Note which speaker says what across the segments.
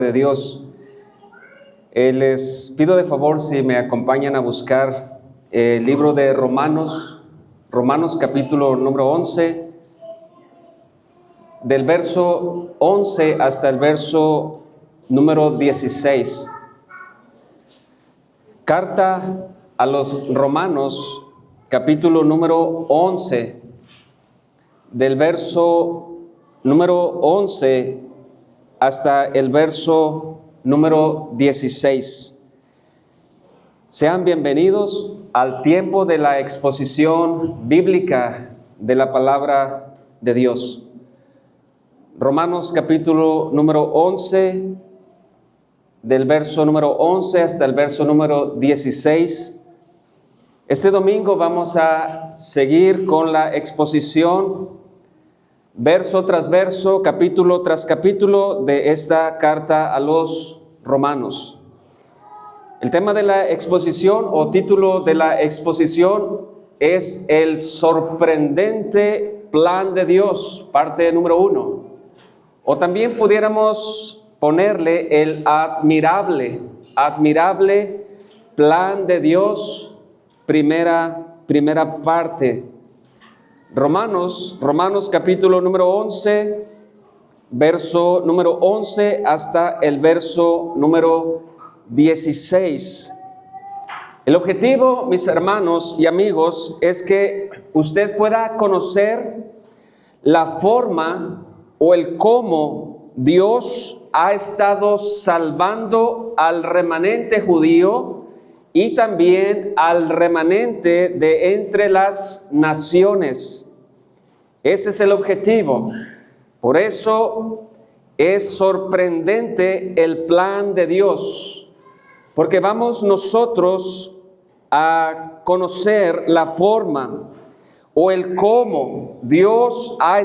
Speaker 1: de Dios. Les pido de favor si me acompañan a buscar el libro de Romanos capítulo número 11, del verso 11 hasta el verso número 16. Carta a los Romanos, capítulo número 11, del verso número 11 hasta el verso número 16. Sean bienvenidos al tiempo de la exposición bíblica de la palabra de Dios. Romanos capítulo número 11, del verso número 11 hasta el verso número 16. Este domingo vamos a seguir con la exposición verso tras verso, capítulo tras capítulo de esta carta a los romanos. El tema de la exposición o título de la exposición es el sorprendente plan de Dios, parte número 1. O también pudiéramos ponerle el admirable plan de Dios, primera parte. Romanos capítulo número 11, verso número 11 hasta el verso número 16. El objetivo, mis hermanos y amigos, es que usted pueda conocer la forma o el cómo Dios ha estado salvando al remanente judío y también al remanente de entre las naciones. Ese es el objetivo. Por eso es sorprendente el plan de Dios, porque vamos nosotros a conocer la forma o el cómo Dios ha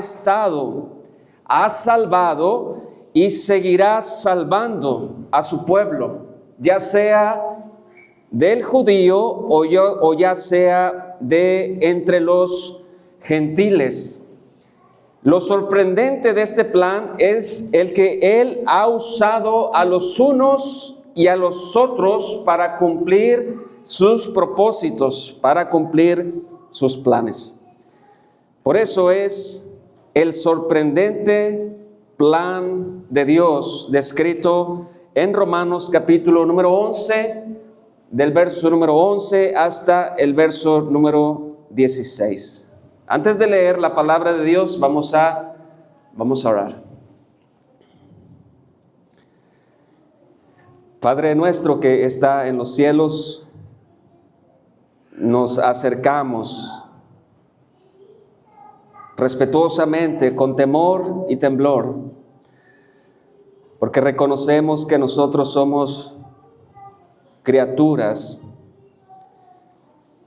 Speaker 1: salvado y seguirá salvando a su pueblo, ya sea del judío o ya sea de entre los gentiles. Lo sorprendente de este plan es el que Él ha usado a los unos y a los otros para cumplir sus propósitos, para cumplir sus planes. Por eso es el sorprendente plan de Dios descrito en Romanos capítulo número 11, del verso número 11 hasta el verso número 16. Antes de leer la palabra de Dios, vamos a orar. Padre nuestro que está en los cielos, nos acercamos respetuosamente, con temor y temblor, porque reconocemos que nosotros somos criaturas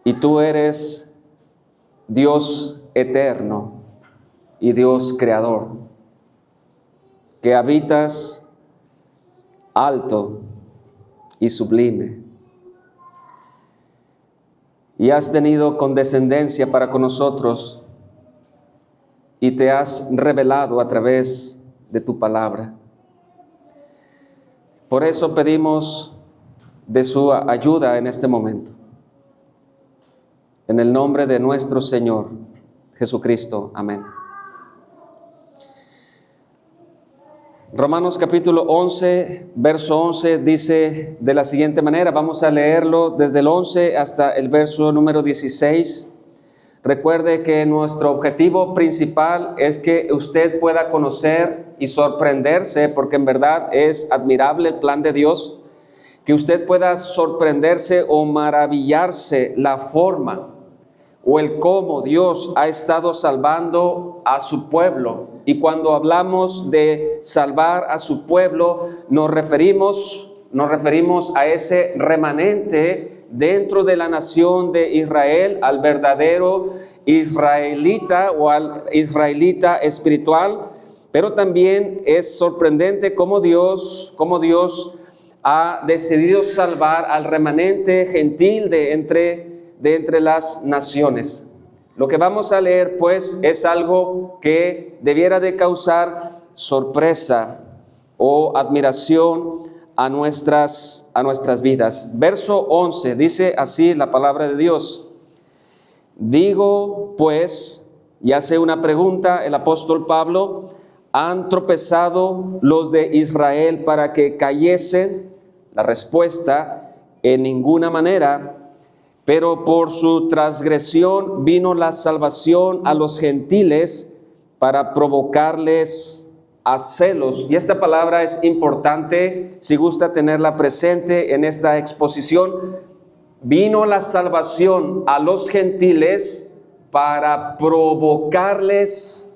Speaker 1: y tú eres Dios eterno y Dios creador, que habitas alto y sublime, y has tenido condescendencia para con nosotros y te has revelado a través de tu palabra. Por eso pedimos de su ayuda en este momento. En el nombre de nuestro Señor Jesucristo. Amén. Romanos capítulo 11, verso 11 dice de la siguiente manera. Vamos a leerlo desde el 11 hasta el verso número 16. Recuerde que nuestro objetivo principal es que usted pueda conocer y sorprenderse, porque en verdad es admirable el plan de Dios, que usted pueda sorprenderse o maravillarse la forma o el cómo Dios ha estado salvando a su pueblo. Y cuando hablamos de salvar a su pueblo, nos referimos a ese remanente dentro de la nación de Israel, al verdadero israelita o al israelita espiritual. Pero también es sorprendente cómo Dios ha decidido salvar al remanente gentil de entre las naciones. Lo que vamos a leer, pues, es algo que debiera de causar sorpresa o admiración a nuestras vidas. Verso 11, dice así la palabra de Dios. Digo, pues, y hace una pregunta el apóstol Pablo, ¿han tropezado los de Israel para que cayesen? La respuesta, en ninguna manera, pero por su transgresión vino la salvación a los gentiles para provocarles a celos. Y esta palabra es importante, si gusta tenerla presente en esta exposición. Vino la salvación a los gentiles para provocarles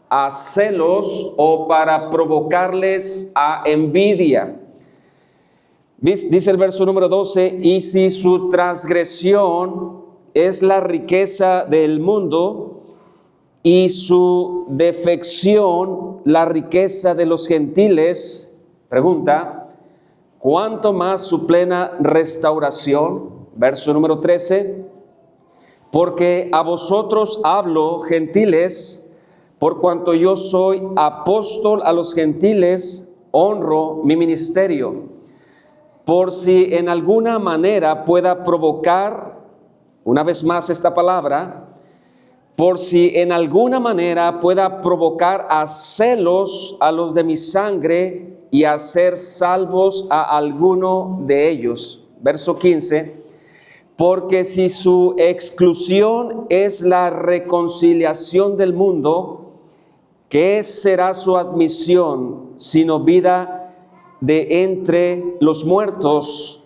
Speaker 1: a celos o para provocarles a envidia. Dice el verso número 12, y si su transgresión es la riqueza del mundo y su defección la riqueza de los gentiles, pregunta, ¿cuánto más su plena restauración? Verso número 13, porque a vosotros hablo, gentiles, por cuanto yo soy apóstol a los gentiles, honro mi ministerio. Por si en alguna manera pueda provocar, una vez más esta palabra, por si en alguna manera pueda provocar a celos a los de mi sangre y hacer salvos a alguno de ellos. Verso 15, porque si su exclusión es la reconciliación del mundo, ¿qué será su admisión sino vida de entre los muertos?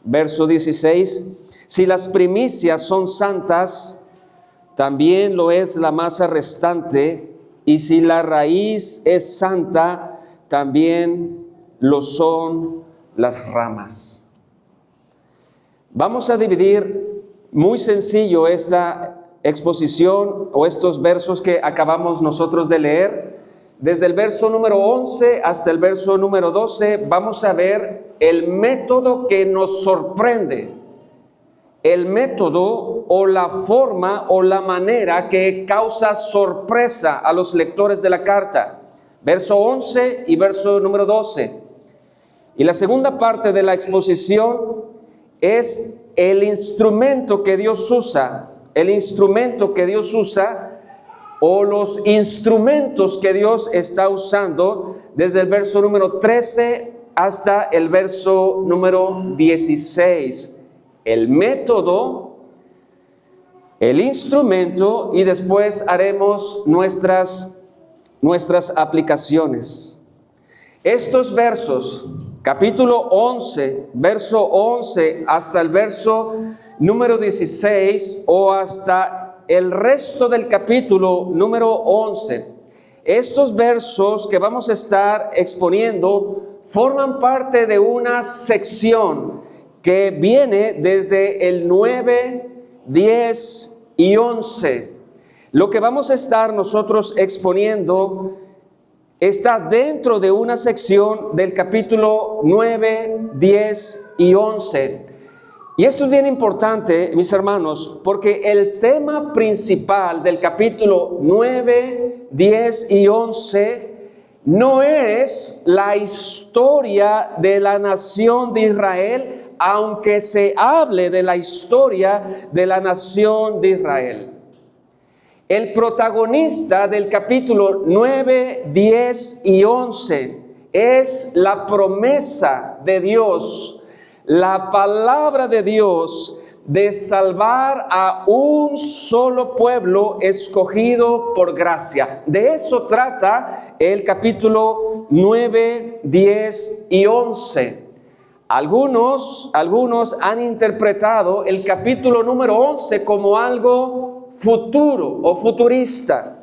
Speaker 1: Verso 16, si las primicias son santas, también lo es la masa restante, y si la raíz es santa, también lo son las ramas. Vamos a dividir muy sencillo esta exposición o estos versos que acabamos nosotros de leer. Desde el verso número 11 hasta el verso número 12 vamos a ver el método que nos sorprende, el método o la forma o la manera que causa sorpresa a los lectores de la carta. Verso 11 y verso número 12. Y la segunda parte de la exposición es el instrumento que Dios usa, o los instrumentos que Dios está usando desde el verso número 13 hasta el verso número 16. El método, el instrumento, y después haremos nuestras aplicaciones. Estos versos, capítulo 11, verso 11 hasta el verso número 16 o hasta el resto del capítulo número 11. Estos versos que vamos a estar exponiendo forman parte de una sección que viene desde el 9, 10 y 11. Lo que vamos a estar nosotros exponiendo está dentro de una sección del capítulo 9, 10 y 11. Y esto es bien importante, mis hermanos, porque el tema principal del capítulo 9, 10 y 11 no es la historia de la nación de Israel, aunque se hable de la historia de la nación de Israel. El protagonista del capítulo 9, 10 y 11 es la promesa de Dios, la palabra de Dios de salvar a un solo pueblo escogido por gracia. De eso trata el capítulo 9, 10 y 11. Algunos han interpretado el capítulo número 11 como algo futuro o futurista.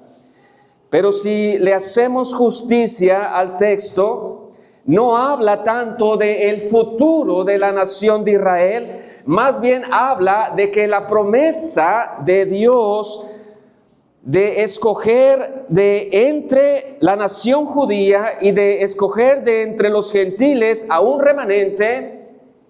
Speaker 1: Pero si le hacemos justicia al texto, no habla tanto del futuro de la nación de Israel, más bien habla de que la promesa de Dios de escoger de entre la nación judía y de escoger de entre los gentiles a un remanente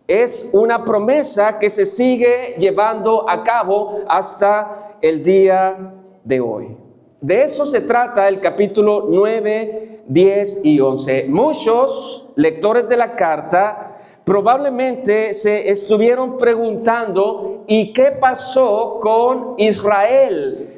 Speaker 1: es una promesa que se sigue llevando a cabo hasta el día de hoy. De eso se trata el capítulo 9, 10 y 11. Muchos lectores de la carta probablemente se estuvieron preguntando, ¿y qué pasó con Israel?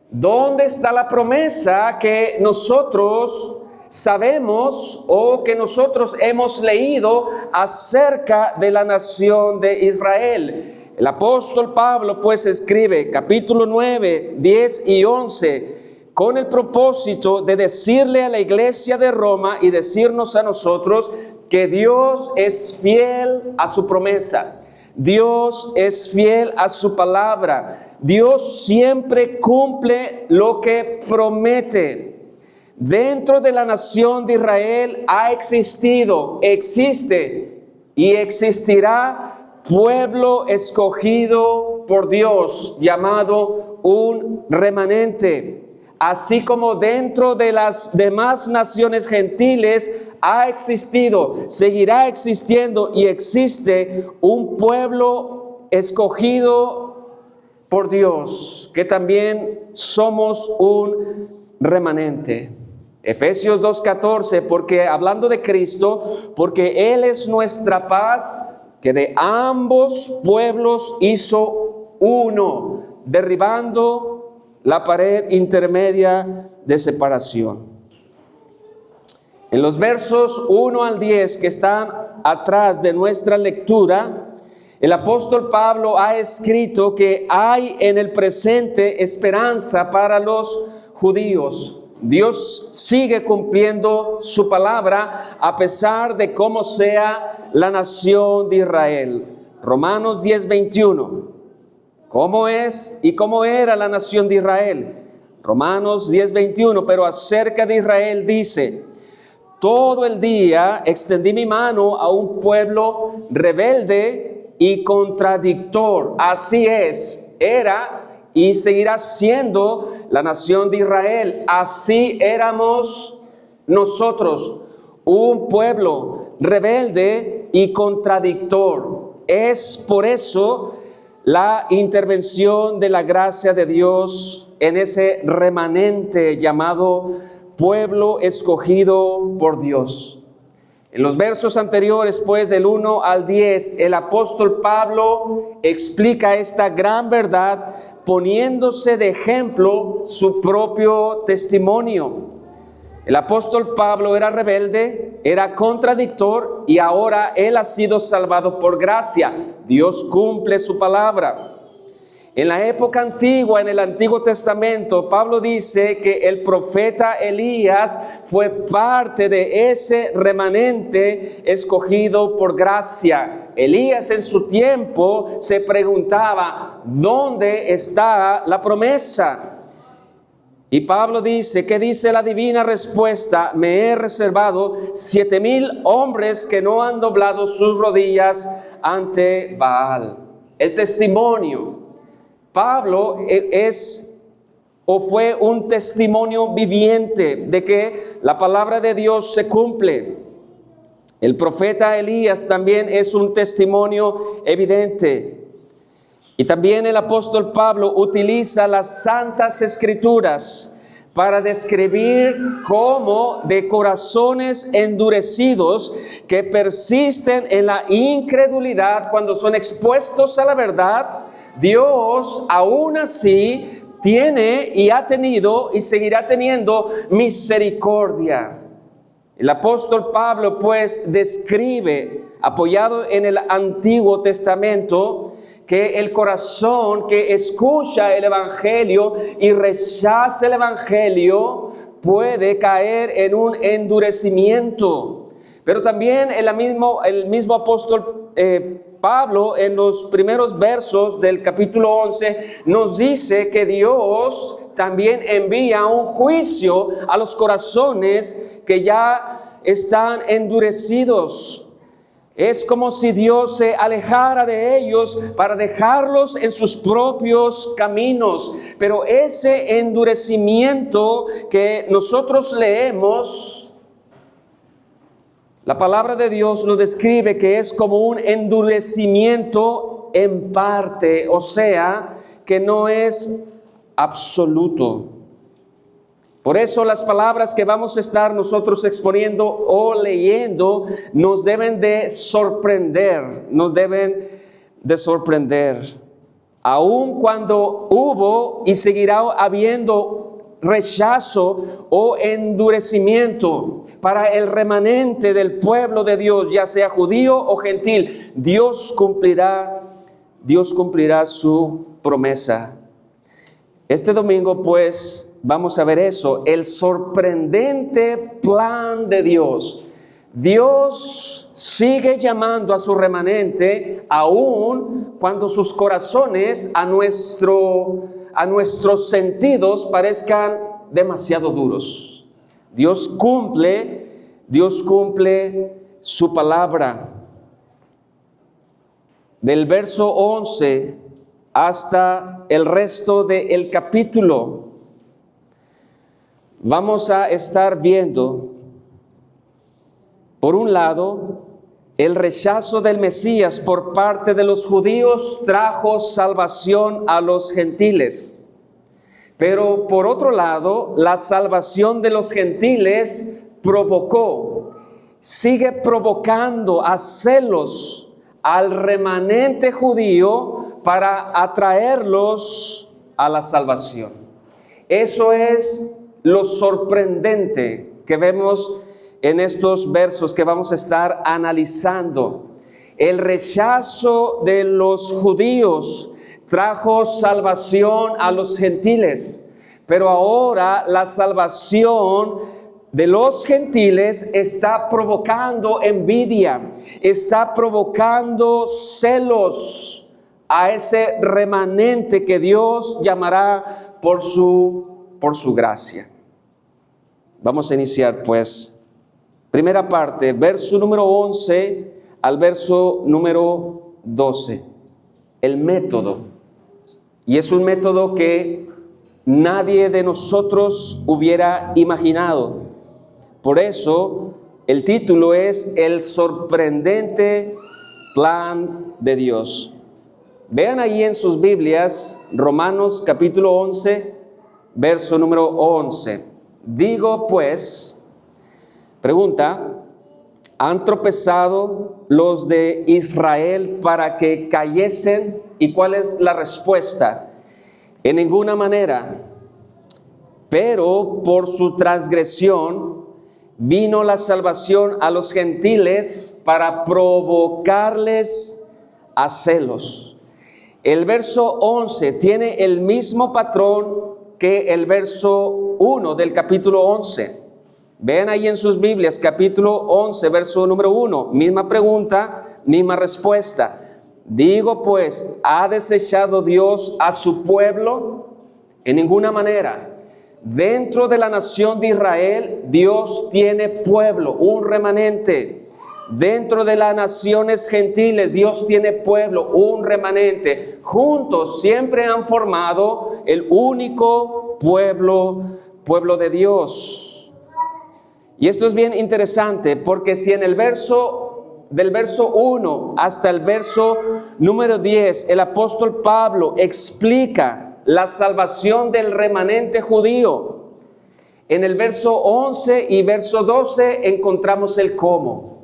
Speaker 1: ¿Dónde está la promesa que nosotros sabemos o que nosotros hemos leído acerca de la nación de Israel? El apóstol Pablo pues escribe capítulo 9, 10 y 11 con el propósito de decirle a la iglesia de Roma y decirnos a nosotros que Dios es fiel a su promesa. Dios es fiel a su palabra. Dios siempre cumple lo que promete. Dentro de la nación de Israel ha existido, existe y existirá pueblo escogido por Dios, llamado un remanente. Así como dentro de las demás naciones gentiles ha existido, seguirá existiendo y existe un pueblo escogido por Dios, que también somos un remanente. Efesios 2:14, porque hablando de Cristo, porque Él es nuestra paz, que de ambos pueblos hizo uno, derribando la pared intermedia de separación. En los versos 1 al 10 que están atrás de nuestra lectura, el apóstol Pablo ha escrito que hay en el presente esperanza para los judíos. Dios sigue cumpliendo su palabra a pesar de cómo sea la nación de Israel. Romanos 10:21. ¿Cómo es y cómo era la nación de Israel? Romanos 10:21, pero acerca de Israel dice: todo el día extendí mi mano a un pueblo rebelde y contradictor. Así es, era y seguirá siendo la nación de Israel. Así éramos nosotros, un pueblo rebelde y contradictor. Es por eso la intervención de la gracia de Dios en ese remanente llamado pueblo escogido por Dios. En los versos anteriores, pues del 1 al 10, el apóstol Pablo explica esta gran verdad poniéndose de ejemplo su propio testimonio. El apóstol Pablo era rebelde, era contradictor y ahora él ha sido salvado por gracia. Dios cumple su palabra. En la época antigua, en el Antiguo Testamento, Pablo dice que el profeta Elías fue parte de ese remanente escogido por gracia. Elías en su tiempo se preguntaba, ¿dónde está la promesa? Y Pablo dice, ¿qué dice la divina respuesta? Me he reservado 7,000 hombres que no han doblado sus rodillas ante Baal. El testimonio. Pablo fue un testimonio viviente de que la palabra de Dios se cumple. El profeta Elías también es un testimonio evidente. Y también el apóstol Pablo utiliza las santas escrituras para describir cómo de corazones endurecidos que persisten en la incredulidad cuando son expuestos a la verdad, Dios aún así tiene y ha tenido y seguirá teniendo misericordia. El apóstol Pablo pues describe, apoyado en el Antiguo Testamento, que el corazón que escucha el Evangelio y rechaza el Evangelio puede caer en un endurecimiento. Pero también el mismo apóstol Pablo en los primeros versos del capítulo 11 nos dice que Dios también envía un juicio a los corazones que ya están endurecidos. Es como si Dios se alejara de ellos para dejarlos en sus propios caminos. Pero ese endurecimiento que nosotros leemos, la palabra de Dios lo describe que es como un endurecimiento en parte, o sea, que no es absoluto. Por eso las palabras que vamos a estar nosotros exponiendo o leyendo nos deben de sorprender, Aun cuando hubo y seguirá habiendo rechazo o endurecimiento para el remanente del pueblo de Dios, ya sea judío o gentil, Dios cumplirá su promesa. Este domingo, pues, vamos a ver eso, el sorprendente plan de Dios. Dios sigue llamando a su remanente, aun cuando sus corazones a nuestros sentidos parezcan demasiado duros. Dios cumple su palabra. Del verso 11 hasta el resto del capítulo, vamos a estar viendo, por un lado, el rechazo del Mesías por parte de los judíos trajo salvación a los gentiles. Pero por otro lado, la salvación de los gentiles sigue provocando a celos al remanente judío para atraerlos a la salvación. Eso es lo sorprendente que vemos en estos versos que vamos a estar analizando. El rechazo de los judíos trajo salvación a los gentiles, pero ahora la salvación de los gentiles está provocando envidia, está provocando celos a ese remanente que Dios llamará por su gracia. Vamos a iniciar pues. Primera parte, verso número 11 al verso número 12. El método. Y es un método que nadie de nosotros hubiera imaginado. Por eso el título es El sorprendente plan de Dios. Vean ahí en sus Biblias, Romanos capítulo 11, verso número 11. Digo pues, pregunta, ¿han tropezado los de Israel para que cayesen? ¿Y cuál es la respuesta? En ninguna manera. Pero por su transgresión vino la salvación a los gentiles para provocarles a celos. El verso 11 tiene el mismo patrón que el verso 1 del capítulo 11. Vean ahí en sus Biblias, capítulo 11, verso número 1. Misma pregunta, misma respuesta. Digo pues, ¿ha desechado Dios a su pueblo? En ninguna manera. Dentro de la nación de Israel, Dios tiene pueblo, un remanente. Dentro de las naciones gentiles, Dios tiene pueblo, un remanente. Juntos siempre han formado el único pueblo de Dios. Y esto es bien interesante porque si en el del verso 1 hasta el verso número 10, el apóstol Pablo explica la salvación del remanente judío, en el verso 11 y verso 12 encontramos el cómo.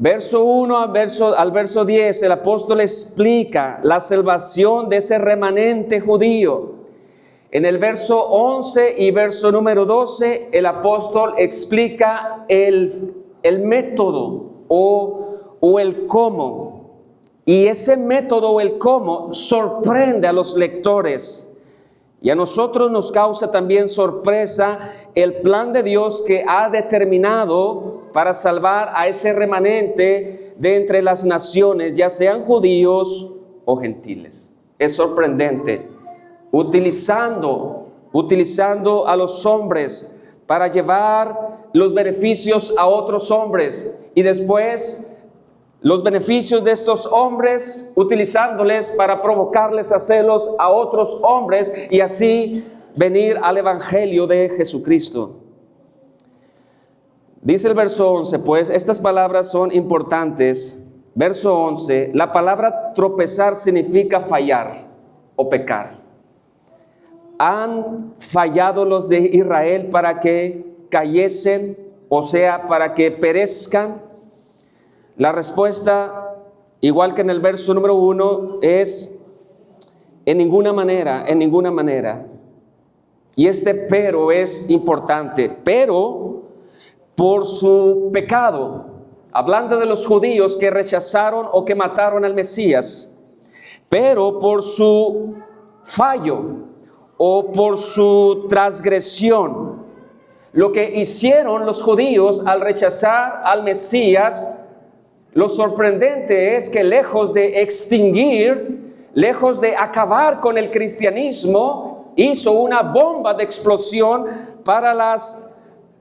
Speaker 1: Verso 1 al verso 10, el apóstol explica la salvación de ese remanente judío. En el verso 11 y verso número 12, el apóstol explica el método o el cómo. Y ese método o el cómo sorprende a los lectores. Y a nosotros nos causa también sorpresa el plan de Dios que ha determinado para salvar a ese remanente de entre las naciones, ya sean judíos o gentiles. Es sorprendente. Utilizando a los hombres para llevar los beneficios a otros hombres y después los beneficios de estos hombres utilizándoles para provocarles a celos a otros hombres y así venir al evangelio de Jesucristo. Dice el verso 11, pues estas palabras son importantes. Verso 11, la palabra tropezar significa fallar o pecar. ¿Han fallado los de Israel para que cayesen, o sea, para que perezcan? La respuesta, igual que en el verso número 1, es en ninguna manera, en ninguna manera. Y este pero es importante. Pero por su pecado, hablando de los judíos que rechazaron o que mataron al Mesías, pero por su fallo o por su transgresión, lo que hicieron los judíos al rechazar al Mesías, lo sorprendente es que lejos de extinguir, lejos de acabar con el cristianismo, hizo una bomba de explosión para las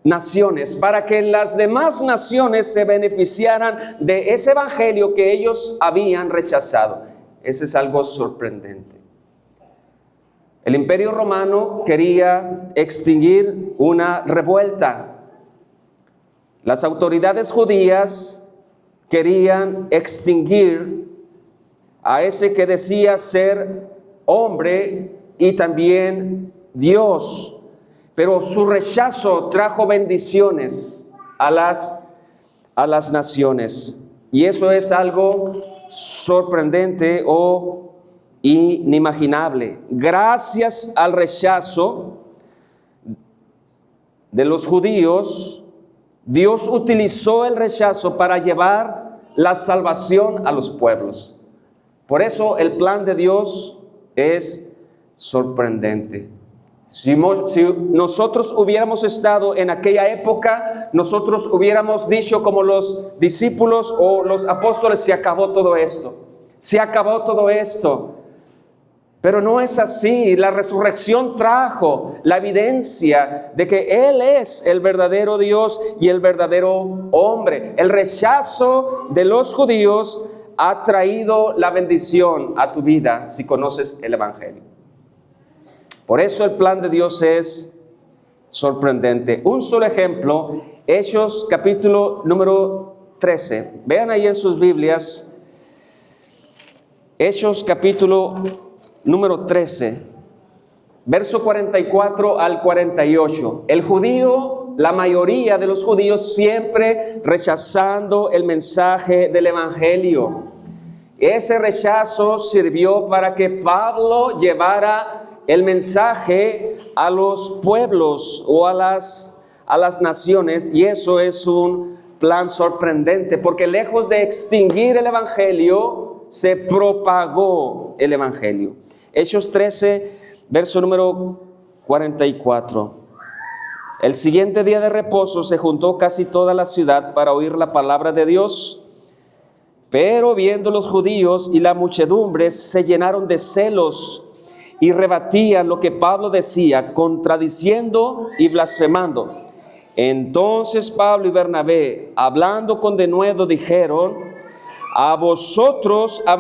Speaker 1: naciones, para que las demás naciones se beneficiaran de ese evangelio que ellos habían rechazado. Eso es algo sorprendente. El Imperio Romano quería extinguir una revuelta. Las autoridades judías querían extinguir a ese que decía ser hombre y también Dios. Pero su rechazo trajo bendiciones a las naciones. Y eso es algo sorprendente o inimaginable. Gracias al rechazo de los judíos, Dios utilizó el rechazo para llevar la salvación a los pueblos. Por eso el plan de Dios es sorprendente. Si nosotros hubiéramos estado en aquella época, nosotros hubiéramos dicho como los discípulos o los apóstoles: se acabó todo esto, se acabó todo esto. Pero no es así. La resurrección trajo la evidencia de que Él es el verdadero Dios y el verdadero hombre. El rechazo de los judíos ha traído la bendición a tu vida si conoces el evangelio. Por eso el plan de Dios es sorprendente. Un solo ejemplo, Hechos capítulo número 13. Vean ahí en sus Biblias, Hechos capítulo número 13, verso 44 al 48. El judío, la mayoría de los judíos siempre rechazando el mensaje del evangelio. Ese rechazo sirvió para que Pablo llevara el mensaje a los pueblos o a las naciones, y eso es un plan sorprendente, porque lejos de extinguir el evangelio, se propagó el evangelio. Hechos 13, verso número 44. El siguiente día de reposo se juntó casi toda la ciudad para oír la palabra de Dios. Pero viendo los judíos y la muchedumbre, se llenaron de celos y rebatían lo que Pablo decía, contradiciendo y blasfemando. Entonces Pablo y Bernabé, hablando con denuedo, dijeron: a vosotros, a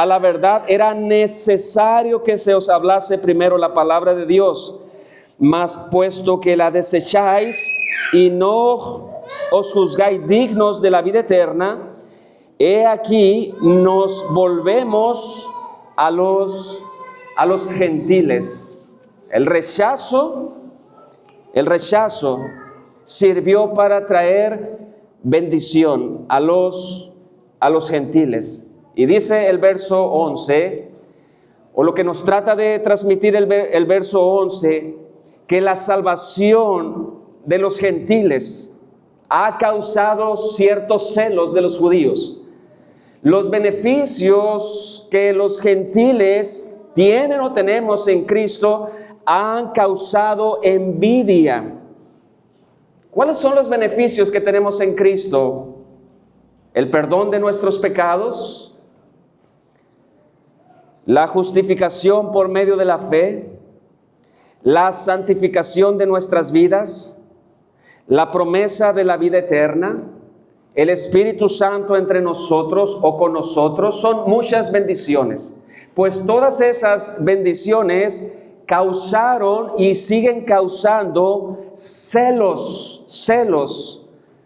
Speaker 1: la verdad, era necesario que se os hablase primero la palabra de Dios, mas puesto que la desecháis y no os juzgáis dignos de la vida eterna, he aquí nos volvemos a los gentiles. El rechazo sirvió para traer bendición a los gentiles. Y dice el verso 11, o lo que nos trata de transmitir el verso 11, que la salvación de los gentiles ha causado ciertos celos de los judíos. Los beneficios que los gentiles tienen o tenemos en Cristo han causado envidia. ¿Cuáles son los beneficios que tenemos en Cristo? El perdón de nuestros pecados, la justificación por medio de la fe, la santificación de nuestras vidas, la promesa de la vida eterna, el Espíritu Santo entre nosotros o con nosotros. Son muchas bendiciones, pues todas esas bendiciones causaron y siguen causando celos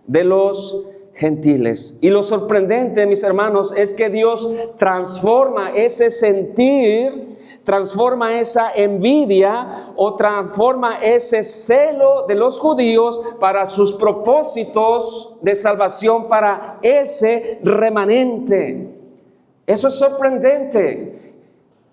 Speaker 1: de los gentiles. Y lo sorprendente, mis hermanos, es que Dios transforma ese sentir transforma esa envidia o transforma ese celo de los judíos para sus propósitos de salvación para ese remanente. Eso es sorprendente.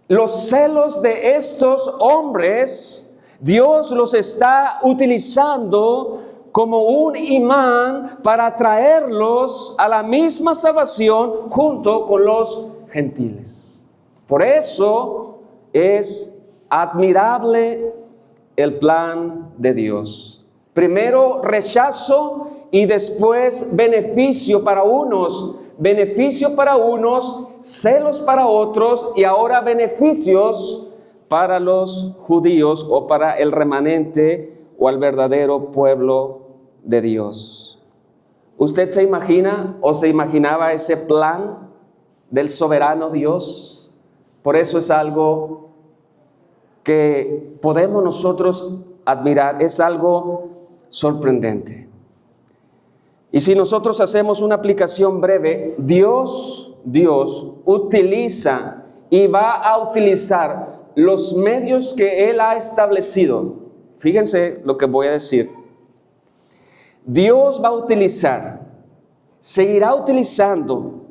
Speaker 1: Los celos de estos hombres, Dios los está utilizando como un imán para atraerlos a la misma salvación junto con los gentiles. Por eso es admirable el plan de Dios. Primero rechazo y después beneficio para unos, celos para otros y ahora beneficios para los judíos o para el remanente o el verdadero pueblo de Dios. ¿Usted se imagina o se imaginaba ese plan del soberano Dios? Por eso es algo que podemos nosotros admirar, es algo sorprendente. Y si nosotros hacemos una aplicación breve, Dios utiliza y va a utilizar los medios que Él ha establecido. Fíjense lo que voy a decir. Dios va a utilizar, seguirá utilizando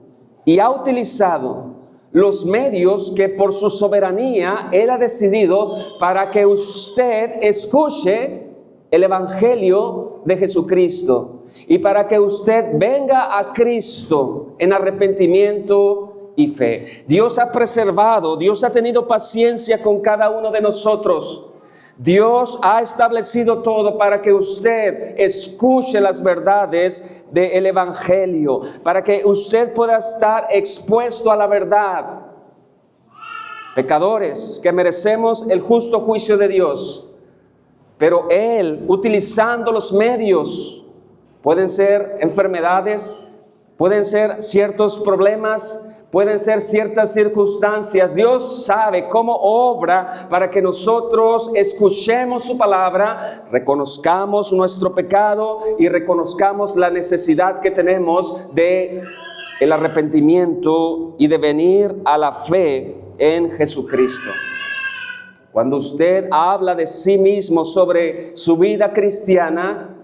Speaker 1: y ha utilizado los medios que por su soberanía Él ha decidido para que usted escuche el Evangelio de Jesucristo y para que usted venga a Cristo en arrepentimiento y fe. Dios ha preservado, Dios ha tenido paciencia con cada uno de nosotros. Dios ha establecido todo para que usted escuche las verdades del Evangelio, para que usted pueda estar expuesto a la verdad. Pecadores que merecemos el justo juicio de Dios, pero Él, utilizando los medios, pueden ser enfermedades, pueden ser ciertos problemas, pueden ser ciertas circunstancias. Dios sabe cómo obra para que nosotros escuchemos su palabra, reconozcamos nuestro pecado y reconozcamos la necesidad que tenemos de el arrepentimiento y de venir a la fe en Jesucristo. Cuando usted habla de sí mismo sobre su vida cristiana,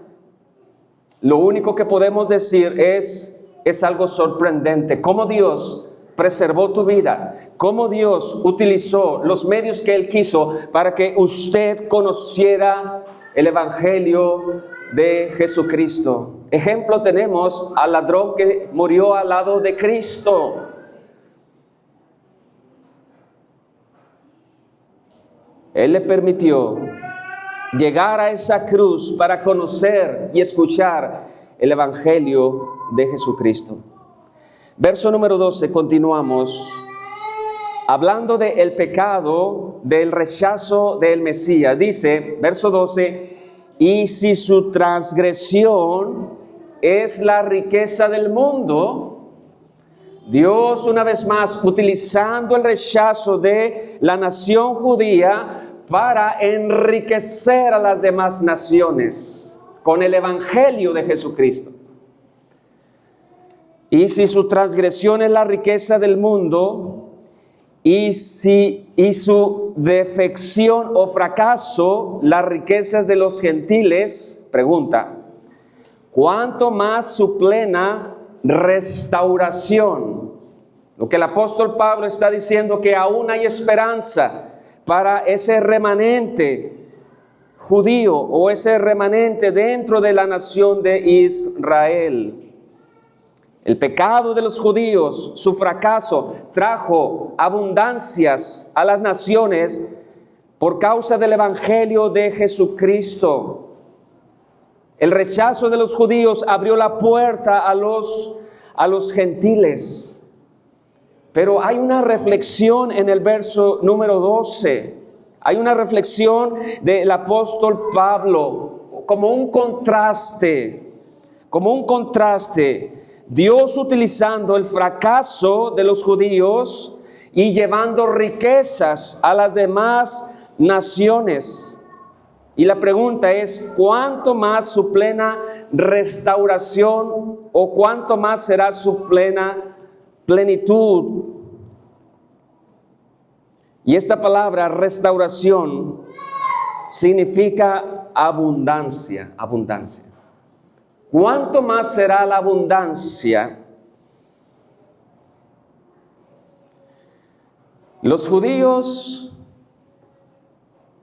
Speaker 1: lo único que podemos decir es algo sorprendente. Cómo Dios preservó tu vida, cómo Dios utilizó los medios que Él quiso para que usted conociera el Evangelio de Jesucristo. Ejemplo tenemos al ladrón que murió al lado de Cristo. Él le permitió llegar a esa cruz para conocer y escuchar el Evangelio de Jesucristo. Verso número 12, continuamos hablando del pecado, del rechazo del Mesías. Dice, verso 12, y si su transgresión es la riqueza del mundo, Dios una vez más utilizando el rechazo de la nación judía para enriquecer a las demás naciones con el Evangelio de Jesucristo. Y si su transgresión es la riqueza del mundo, y su defección o fracaso las riquezas de los gentiles, pregunta, ¿cuánto más su plena restauración? Lo que el apóstol Pablo está diciendo, que aún hay esperanza para ese remanente judío o ese remanente dentro de la nación de Israel. El pecado de los judíos, su fracaso, trajo abundancias a las naciones por causa del Evangelio de Jesucristo. El rechazo de los judíos abrió la puerta a los gentiles. Pero hay una reflexión en el verso número 12. Hay una reflexión del apóstol Pablo como un contraste. Dios utilizando el fracaso de los judíos y llevando riquezas a las demás naciones. Y la pregunta es, ¿cuánto más su plena restauración o cuánto más será su plena plenitud? Y esta palabra restauración significa abundancia, abundancia. ¿Cuánto más será la abundancia? Los judíos,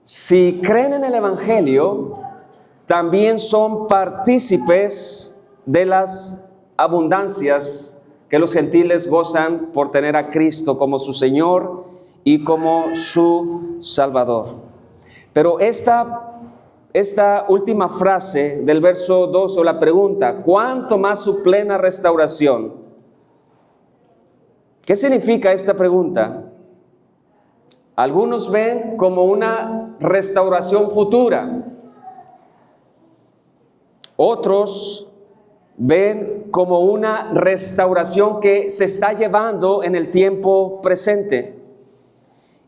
Speaker 1: si creen en el Evangelio, también son partícipes de las abundancias que los gentiles gozan por tener a Cristo como su Señor y como su Salvador. Pero esta última frase del verso 2 o la pregunta, ¿cuánto más su plena restauración? ¿Qué significa esta pregunta? Algunos ven como una restauración futura. Otros ven como una restauración que se está llevando en el tiempo presente.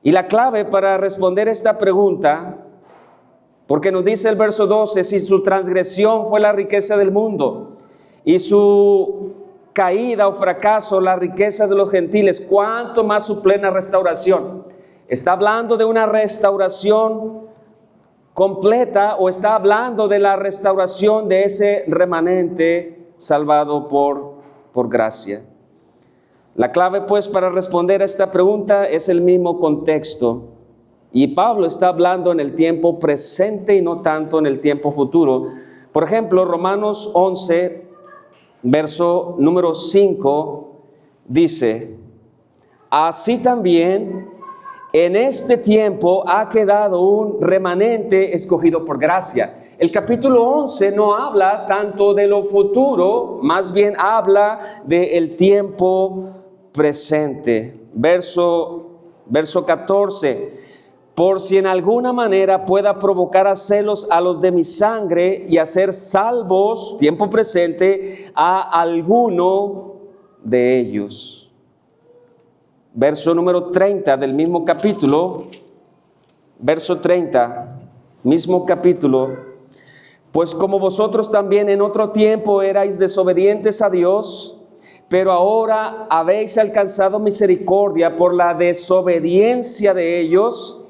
Speaker 1: Y la clave para responder esta pregunta, porque nos dice el verso 12, si su transgresión fue la riqueza del mundo y su caída o fracaso la riqueza de los gentiles, ¿cuánto más su plena restauración? ¿Está hablando de una restauración completa o está hablando de la restauración de ese remanente salvado por gracia? La clave pues para responder a esta pregunta es el mismo contexto. Y Pablo está hablando en el tiempo presente y no tanto en el tiempo futuro. Por ejemplo, Romanos 11, verso número 5, dice, así también en este tiempo ha quedado un remanente escogido por gracia. El capítulo 11 no habla tanto de lo futuro, más bien habla del tiempo presente. Verso 14, por si en alguna manera pueda provocar a celos a los de mi sangre y hacer salvos, tiempo presente, a alguno de ellos. Verso número 30 del mismo capítulo, verso 30, mismo capítulo, pues como vosotros también en otro tiempo erais desobedientes a Dios, pero ahora habéis alcanzado misericordia por la desobediencia de ellos.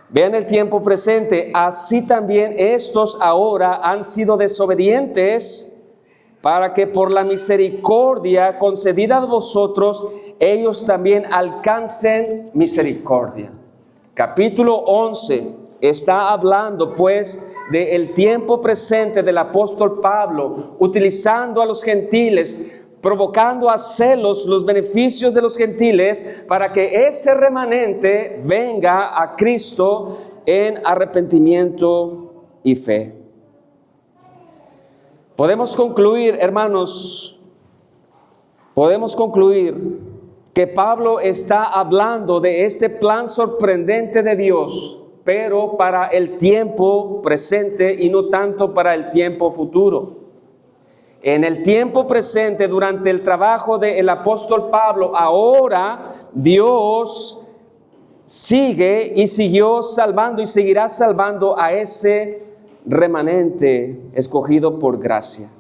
Speaker 1: Vean el tiempo presente, así también estos ahora han sido desobedientes, para que por la misericordia concedida a vosotros, ellos también alcancen misericordia. Capítulo 11 está hablando pues del tiempo presente del apóstol Pablo, utilizando a los gentiles, provocando a celos los beneficios de los gentiles para que ese remanente venga a Cristo en arrepentimiento y fe. Podemos concluir, hermanos, podemos concluir que Pablo está hablando de este plan sorprendente de Dios, pero para el tiempo presente y no tanto para el tiempo futuro. En el tiempo presente, durante el trabajo del apóstol Pablo, ahora Dios sigue y siguió salvando y seguirá salvando a ese remanente escogido por gracia.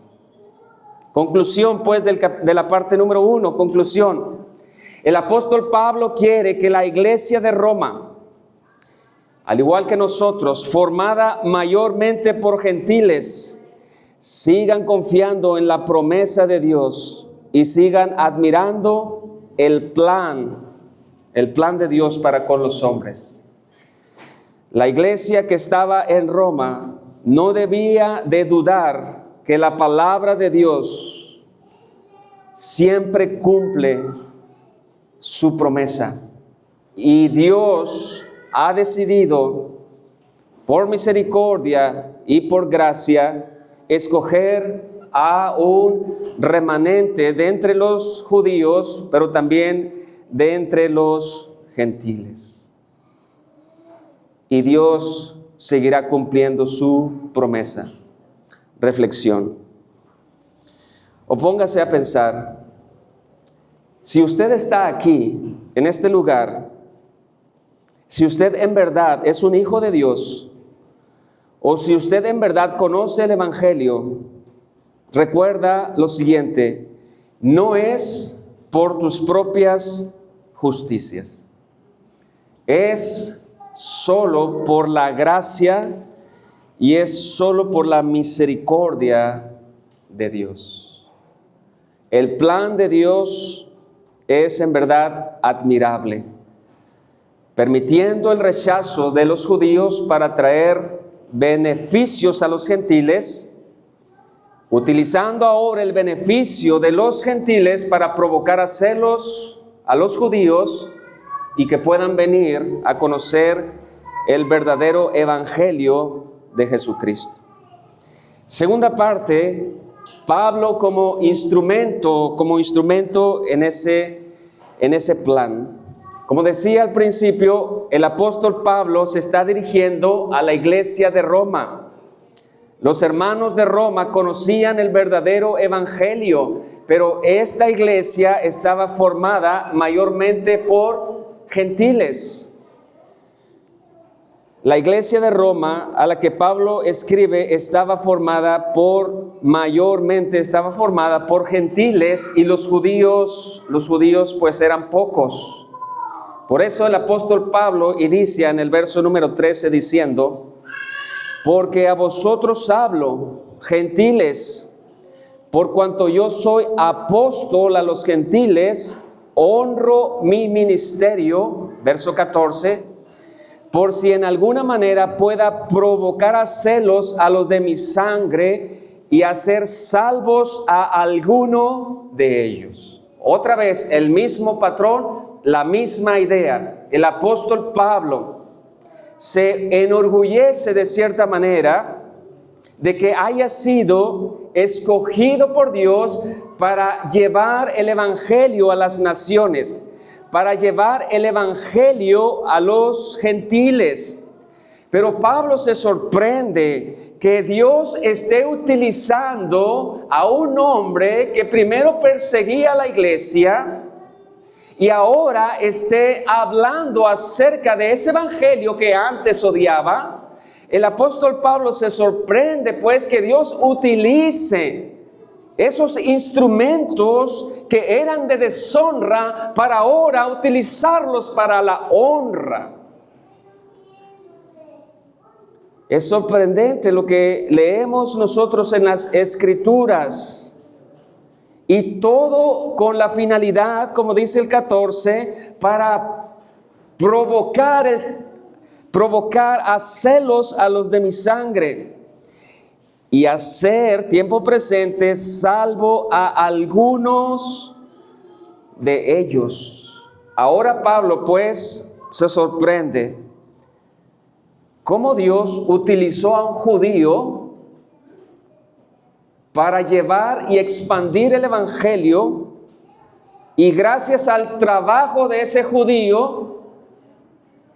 Speaker 1: Conclusión pues de la parte número 1, conclusión. El apóstol Pablo quiere que la iglesia de Roma, al igual que nosotros, formada mayormente por gentiles, sigan confiando en la promesa de Dios y sigan admirando el plan de Dios para con los hombres. La iglesia que estaba en Roma no debía de dudar que la palabra de Dios siempre cumple su promesa. Y Dios ha decidido, por misericordia y por gracia, escoger a un remanente de entre los judíos, pero también de entre los gentiles. Y Dios seguirá cumpliendo su promesa. Reflexión. O póngase a pensar, si usted está aquí, en este lugar, si usted en verdad es un hijo de Dios, o si usted en verdad conoce el Evangelio, recuerda lo siguiente: no es por tus propias justicias, es solo por la gracia y es solo por la misericordia de Dios. El plan de Dios es en verdad admirable, permitiendo el rechazo de los judíos para traer beneficios a los gentiles, utilizando ahora el beneficio de los gentiles para provocar a celos a los judíos y que puedan venir a conocer el verdadero evangelio de Jesucristo. Segunda parte, Pablo como instrumento en ese plan. Como decía al principio, el apóstol Pablo se está dirigiendo a la iglesia de Roma. Los hermanos de Roma conocían el verdadero evangelio, pero esta iglesia estaba formada mayormente por gentiles. La iglesia de Roma a la que Pablo escribe estaba formada mayormente por gentiles, y los judíos pues eran pocos. Por eso el apóstol Pablo inicia en el verso número 13 diciendo: porque a vosotros hablo, gentiles, por cuanto yo soy apóstol a los gentiles, honro mi ministerio, verso 14, por si en alguna manera pueda provocar a celos a los de mi sangre y hacer salvos a alguno de ellos. Otra vez, el mismo patrón, la misma idea. El apóstol Pablo se enorgullece de cierta manera de que haya sido escogido por Dios para llevar el evangelio a las naciones, para llevar el evangelio a los gentiles. Pero Pablo se sorprende que Dios esté utilizando a un hombre que primero perseguía a la iglesia y ahora esté hablando acerca de ese evangelio que antes odiaba. El apóstol Pablo se sorprende pues que Dios utilice esos instrumentos que eran de deshonra para ahora utilizarlos para la honra. Es sorprendente lo que leemos nosotros en las Escrituras, y todo con la finalidad, como dice el 14, para provocar a celos a los de mi sangre y hacer, tiempo presente, salvo a algunos de ellos. Ahora Pablo pues se sorprende cómo Dios utilizó a un judío para llevar y expandir el evangelio, y gracias al trabajo de ese judío,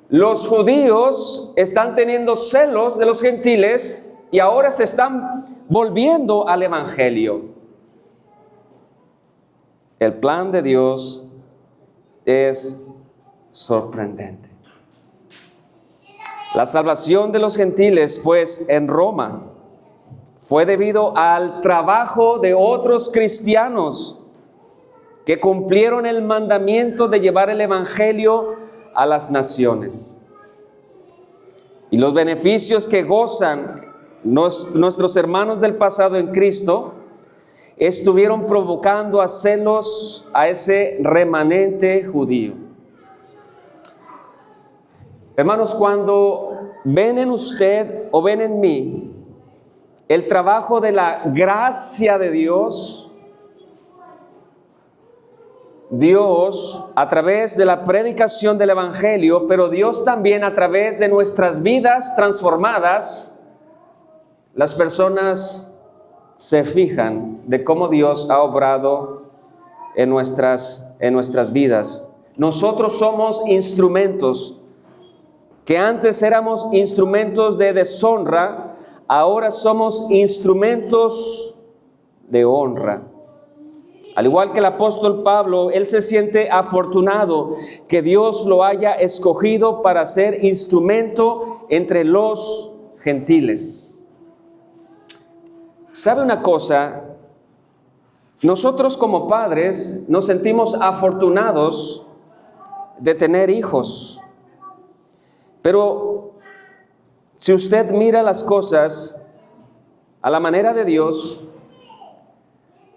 Speaker 1: los judíos están teniendo celos de los gentiles y ahora se están volviendo al evangelio. El plan de Dios es sorprendente. La salvación de los gentiles, pues, en Roma fue debido al trabajo de otros cristianos que cumplieron el mandamiento de llevar el evangelio a las naciones. Y los beneficios que gozan nuestros hermanos del pasado en Cristo estuvieron provocando a celos a ese remanente judío. Hermanos, cuando ven en usted o ven en mí el trabajo de la gracia de Dios, Dios a través de la predicación del evangelio, pero Dios también a través de nuestras vidas transformadas, las personas se fijan de cómo Dios ha obrado en nuestras vidas. Nosotros somos instrumentos que antes éramos instrumentos de deshonra, ahora somos instrumentos de honra. Al igual que el apóstol Pablo, él se siente afortunado que Dios lo haya escogido para ser instrumento entre los gentiles. ¿Sabe una cosa? Nosotros como padres nos sentimos afortunados de tener hijos. Pero si usted mira las cosas a la manera de Dios,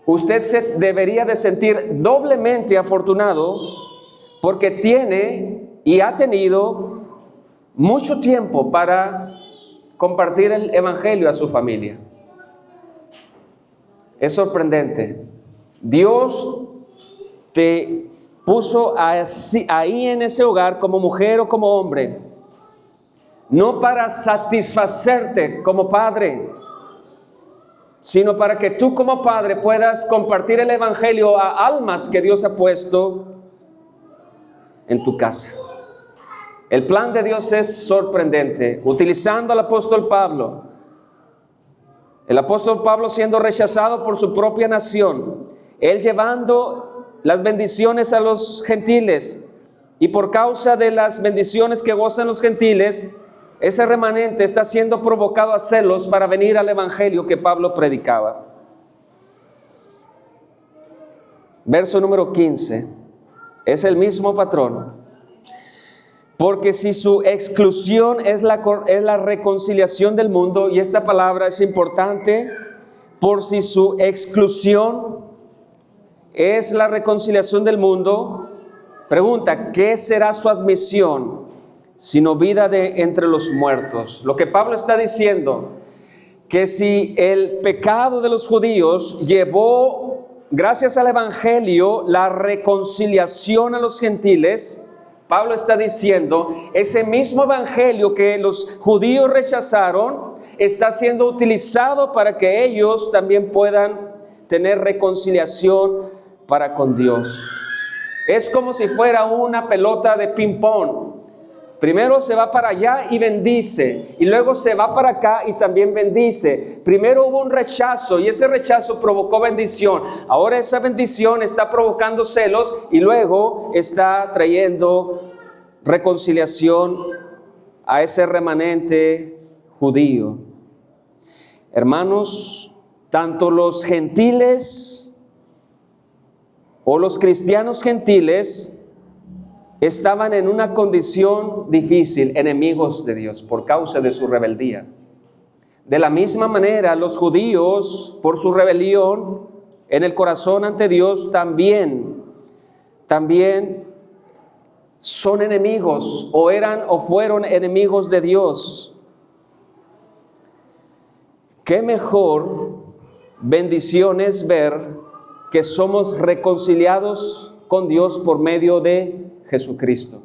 Speaker 1: usted se debería de sentir doblemente afortunado porque tiene y ha tenido mucho tiempo para compartir el evangelio a su familia. Es sorprendente. Dios te puso ahí en ese hogar como mujer o como hombre, no para satisfacerte como padre, sino para que tú como padre puedas compartir el evangelio a almas que Dios ha puesto en tu casa. El plan de Dios es sorprendente. Utilizando al apóstol Pablo, el apóstol Pablo siendo rechazado por su propia nación, él llevando las bendiciones a los gentiles, y por causa de las bendiciones que gozan los gentiles, ese remanente está siendo provocado a celos para venir al evangelio que Pablo predicaba. Verso número 15, es el mismo patrón. Porque si su exclusión es la reconciliación del mundo, y esta palabra es importante, por si su exclusión es la reconciliación del mundo, pregunta, ¿qué será su admisión sino vida de entre los muertos? Lo que Pablo está diciendo, que si el pecado de los judíos llevó, gracias al evangelio, la reconciliación a los gentiles, Pablo está diciendo, ese mismo evangelio que los judíos rechazaron, está siendo utilizado para que ellos también puedan tener reconciliación para con Dios. Es como si fuera una pelota de ping-pong. Primero se va para allá y bendice, y luego se va para acá y también bendice. Primero hubo un rechazo y ese rechazo provocó bendición. Ahora esa bendición está provocando celos y luego está trayendo reconciliación a ese remanente judío. Hermanos, tanto los gentiles o los cristianos gentiles estaban en una condición difícil, enemigos de Dios por causa de su rebeldía. De la misma manera, los judíos, por su rebelión en el corazón ante Dios, también son enemigos, o eran o fueron enemigos de Dios. Qué mejor bendición es ver que somos reconciliados con Dios por medio de Jesucristo.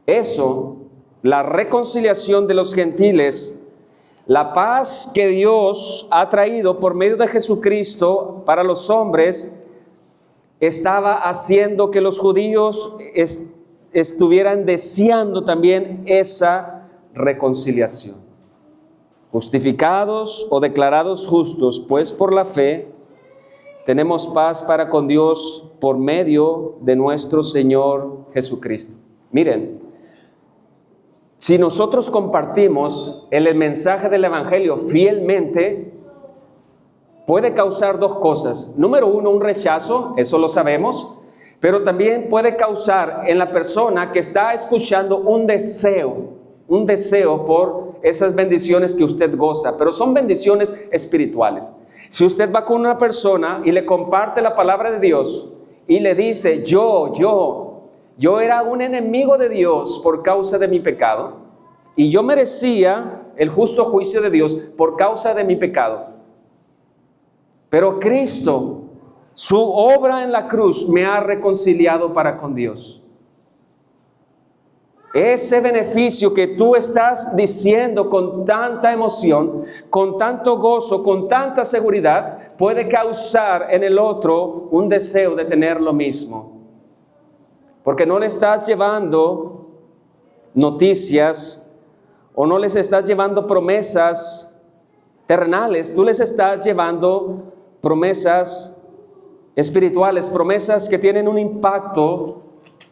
Speaker 1: Eso, la reconciliación de los gentiles, la paz que Dios ha traído por medio de Jesucristo para los hombres, estaba haciendo que los judíos estuvieran deseando también esa reconciliación. Justificados o declarados justos, pues por la fe, tenemos paz para con Dios por medio de nuestro Señor Jesucristo. Miren, si nosotros compartimos el mensaje del evangelio fielmente, puede causar dos cosas. Número uno, un rechazo, eso lo sabemos, pero también puede causar en la persona que está escuchando un deseo por esas bendiciones que usted goza, pero son bendiciones espirituales. Si usted va con una persona y le comparte la palabra de Dios y le dice, yo era un enemigo de Dios por causa de mi pecado y yo merecía el justo juicio de Dios por causa de mi pecado, pero Cristo, su obra en la cruz me ha reconciliado para con Dios. Ese beneficio que tú estás diciendo con tanta emoción, con tanto gozo, con tanta seguridad, puede causar en el otro un deseo de tener lo mismo. Porque no le estás llevando noticias o no les estás llevando promesas terrenales, tú les estás llevando promesas espirituales, promesas que tienen un impacto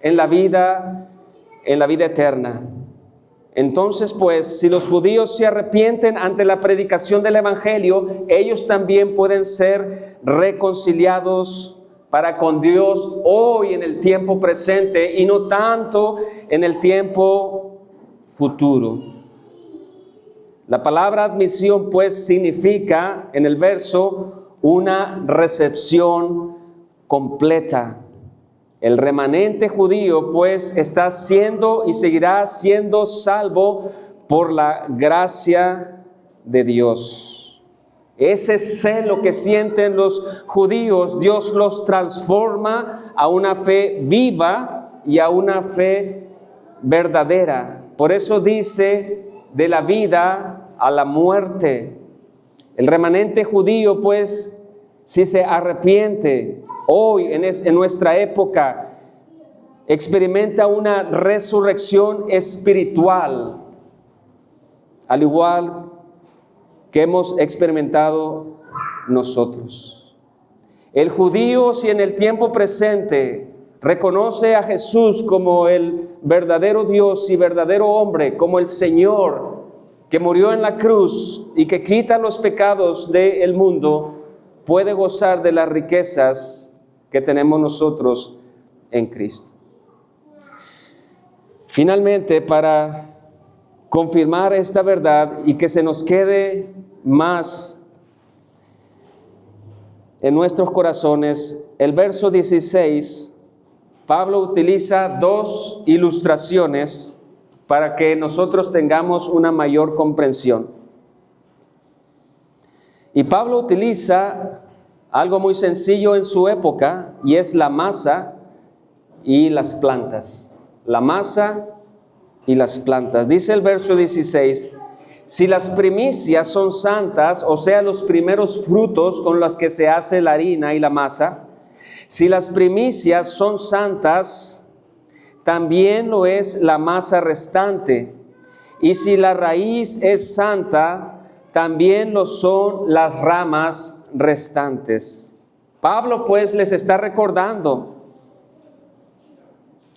Speaker 1: en la vida eterna. Entonces, pues, si los judíos se arrepienten ante la predicación del evangelio, ellos también pueden ser reconciliados para con Dios hoy en el tiempo presente y no tanto en el tiempo futuro. La palabra admisión, pues, significa en el verso una recepción completa. El remanente judío, pues, está siendo y seguirá siendo salvo por la gracia de Dios. Ese celo que sienten los judíos, Dios los transforma a una fe viva y a una fe verdadera. Por eso dice, de la vida a la muerte. El remanente judío, pues, si se arrepiente hoy en nuestra época, experimenta una resurrección espiritual, al igual que hemos experimentado nosotros. El judío, si en el tiempo presente reconoce a Jesús como el verdadero Dios y verdadero hombre, como el Señor que murió en la cruz y que quita los pecados del mundo, puede gozar de las riquezas que tenemos nosotros en Cristo. Finalmente, para confirmar esta verdad y que se nos quede más en nuestros corazones, el verso 16, Pablo utiliza dos ilustraciones para que nosotros tengamos una mayor comprensión. Y Pablo utiliza algo muy sencillo en su época, y es la masa y las plantas. La masa y las plantas. Dice el verso 16, si las primicias son santas, o sea, los primeros frutos con los que se hace la harina y la masa, si las primicias son santas, también lo es la masa restante. Y si la raíz es santa, también lo son las ramas restantes. Pablo, pues, les está recordando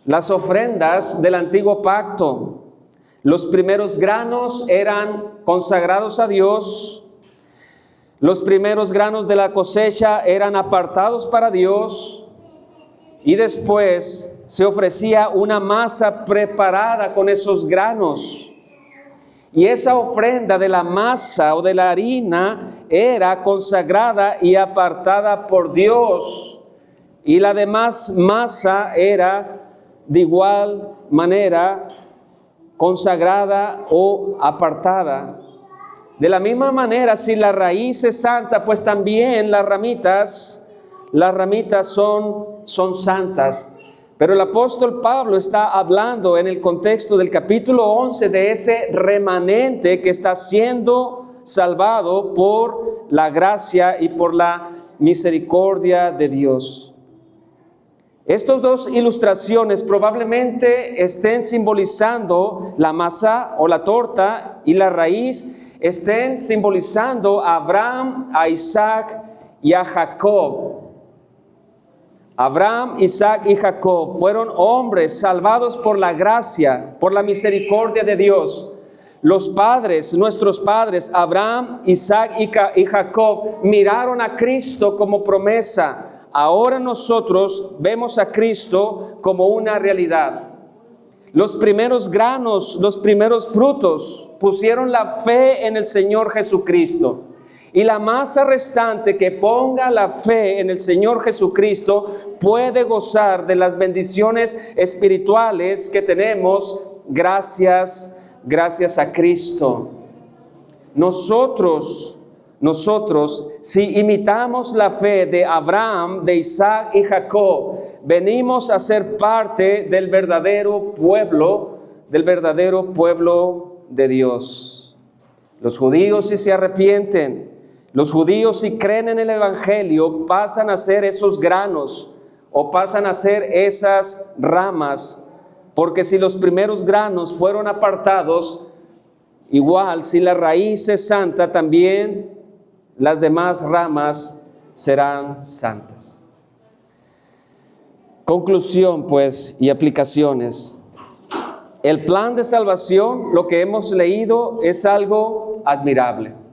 Speaker 1: las ofrendas del antiguo pacto. Los primeros granos eran consagrados a Dios. Los primeros granos de la cosecha eran apartados para Dios. Y después se ofrecía una masa preparada con esos granos. Y esa ofrenda de la masa o de la harina era consagrada y apartada por Dios. Y la demás masa era de igual manera consagrada o apartada. De la misma manera, si la raíz es santa, pues también las ramitas son santas. Pero el apóstol Pablo está hablando en el contexto del capítulo 11 de ese remanente que está siendo salvado por la gracia y por la misericordia de Dios. Estas dos ilustraciones probablemente estén simbolizando la masa o la torta, y la raíz estén simbolizando a Abraham, a Isaac y a Jacob. Abraham, Isaac y Jacob fueron hombres salvados por la gracia, por la misericordia de Dios. Los padres, nuestros padres, Abraham, Isaac y Jacob, miraron a Cristo como promesa. Ahora nosotros vemos a Cristo como una realidad. Los primeros granos, los primeros frutos pusieron la fe en el Señor Jesucristo. Y la masa restante que ponga la fe en el Señor Jesucristo puede gozar de las bendiciones espirituales que tenemos gracias a Cristo. Nosotros, si imitamos la fe de Abraham, de Isaac y Jacob, venimos a ser parte del verdadero pueblo de Dios. Los judíos, si se arrepienten, los judíos, si creen en el Evangelio, pasan a ser esos granos o pasan a ser esas ramas, porque si los primeros granos fueron apartados, igual si la raíz es santa, también las demás ramas serán santas. Conclusión, pues, y aplicaciones. El plan de salvación, lo que hemos leído, es algo admirable.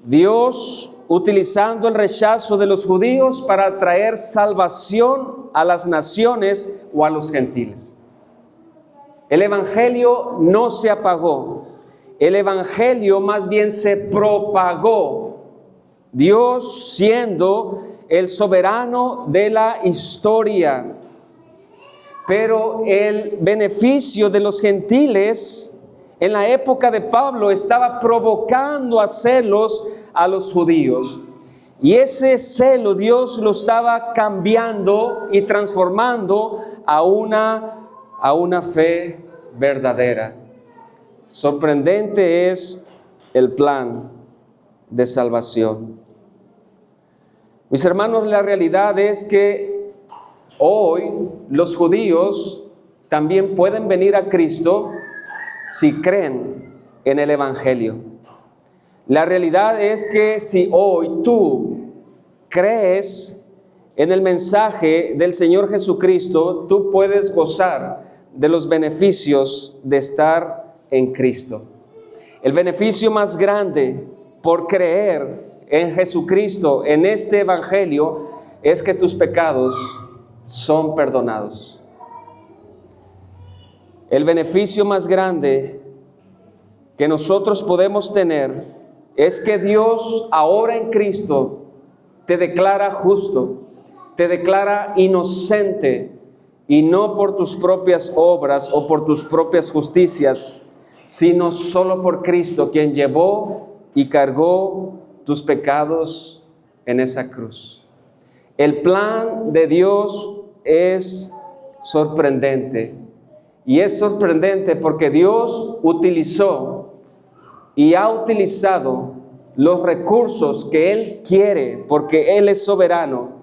Speaker 1: Dios utilizando el rechazo de los judíos para traer salvación a las naciones o a los gentiles. El evangelio no se apagó. El evangelio más bien se propagó. Dios siendo el soberano de la historia. Pero el beneficio de los gentiles en la época de Pablo estaba provocando a celos a los judíos. Y ese celo Dios lo estaba cambiando y transformando a una fe verdadera. Sorprendente es el plan de salvación. Mis hermanos, la realidad es que hoy los judíos también pueden venir a Cristo si creen en el evangelio. La realidad es que si hoy tú crees en el mensaje del Señor Jesucristo, tú puedes gozar de los beneficios de estar en Cristo. El beneficio más grande por creer en Jesucristo, en este evangelio, es que tus pecados son perdonados. El beneficio más grande que nosotros podemos tener es que Dios ahora en Cristo te declara justo, te declara inocente, y no por tus propias obras o por tus propias justicias, sino solo por Cristo, quien llevó y cargó tus pecados en esa cruz. El plan de Dios es sorprendente, y es sorprendente porque Dios utilizó y ha utilizado los recursos que Él quiere, porque Él es soberano,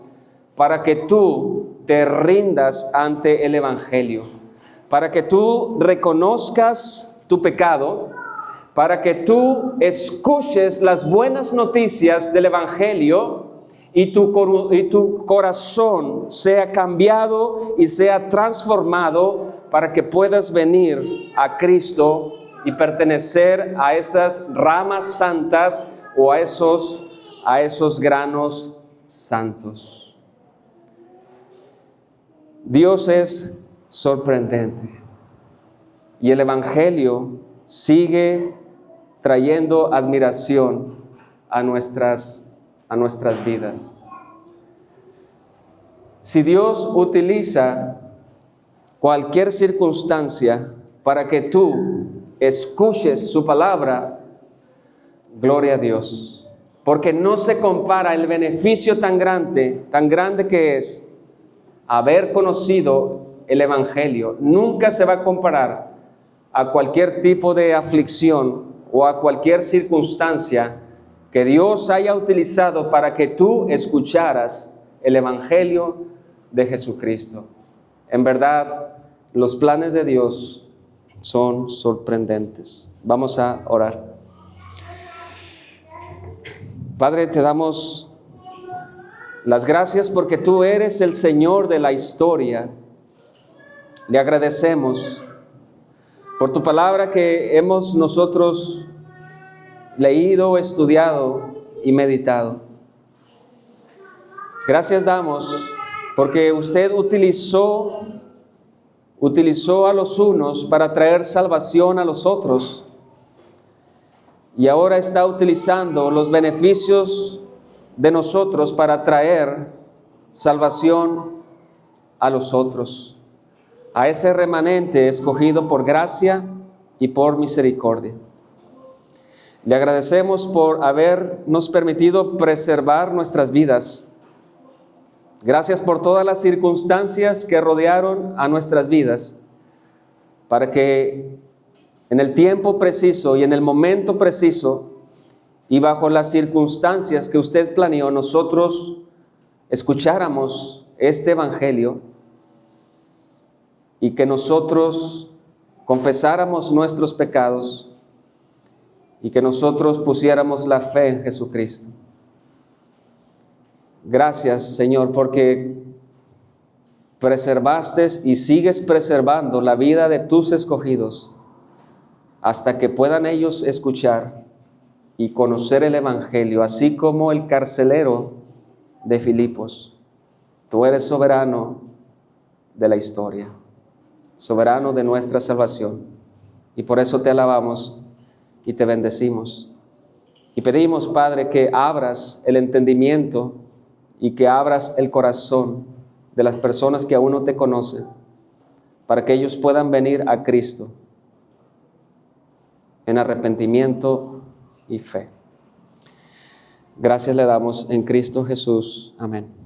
Speaker 1: para que tú te rindas ante el evangelio, para que tú reconozcas tu pecado, para que tú escuches las buenas noticias del evangelio y tu corazón sea cambiado y sea transformado para que puedas venir a Cristo y pertenecer a esas ramas santas o a esos granos santos. Dios es sorprendente y el evangelio sigue trayendo admiración a nuestras vidas. Si Dios utiliza cualquier circunstancia para que tú escuches su palabra, gloria a Dios, porque no se compara el beneficio tan grande que es haber conocido el evangelio. Nunca se va a comparar a cualquier tipo de aflicción o a cualquier circunstancia que Dios haya utilizado para que tú escucharas el evangelio de Jesucristo. En verdad, los planes de Dios son sorprendentes. Vamos a orar. Padre, te damos las gracias porque tú eres el Señor de la historia. Le agradecemos por tu palabra que hemos nosotros leído, estudiado y meditado. Gracias damos porque usted utilizó a los unos para traer salvación a los otros, y ahora está utilizando los beneficios de nosotros para traer salvación a los otros, a ese remanente escogido por gracia y por misericordia. Le agradecemos por habernos permitido preservar nuestras vidas. Gracias por todas las circunstancias que rodearon a nuestras vidas, para que en el tiempo preciso y en el momento preciso y bajo las circunstancias que usted planeó, nosotros escucháramos este evangelio y que nosotros confesáramos nuestros pecados y que nosotros pusiéramos la fe en Jesucristo. Gracias, Señor, porque preservaste y sigues preservando la vida de tus escogidos hasta que puedan ellos escuchar y conocer el evangelio, así como el carcelero de Filipos. Tú eres soberano de la historia. soberano de nuestra salvación. Y por eso te alabamos y te bendecimos. Y pedimos, Padre, que abras el entendimiento y que abras el corazón de las personas que aún no te conocen, para que ellos puedan venir a Cristo en arrepentimiento y fe. Gracias le damos en Cristo Jesús. Amén.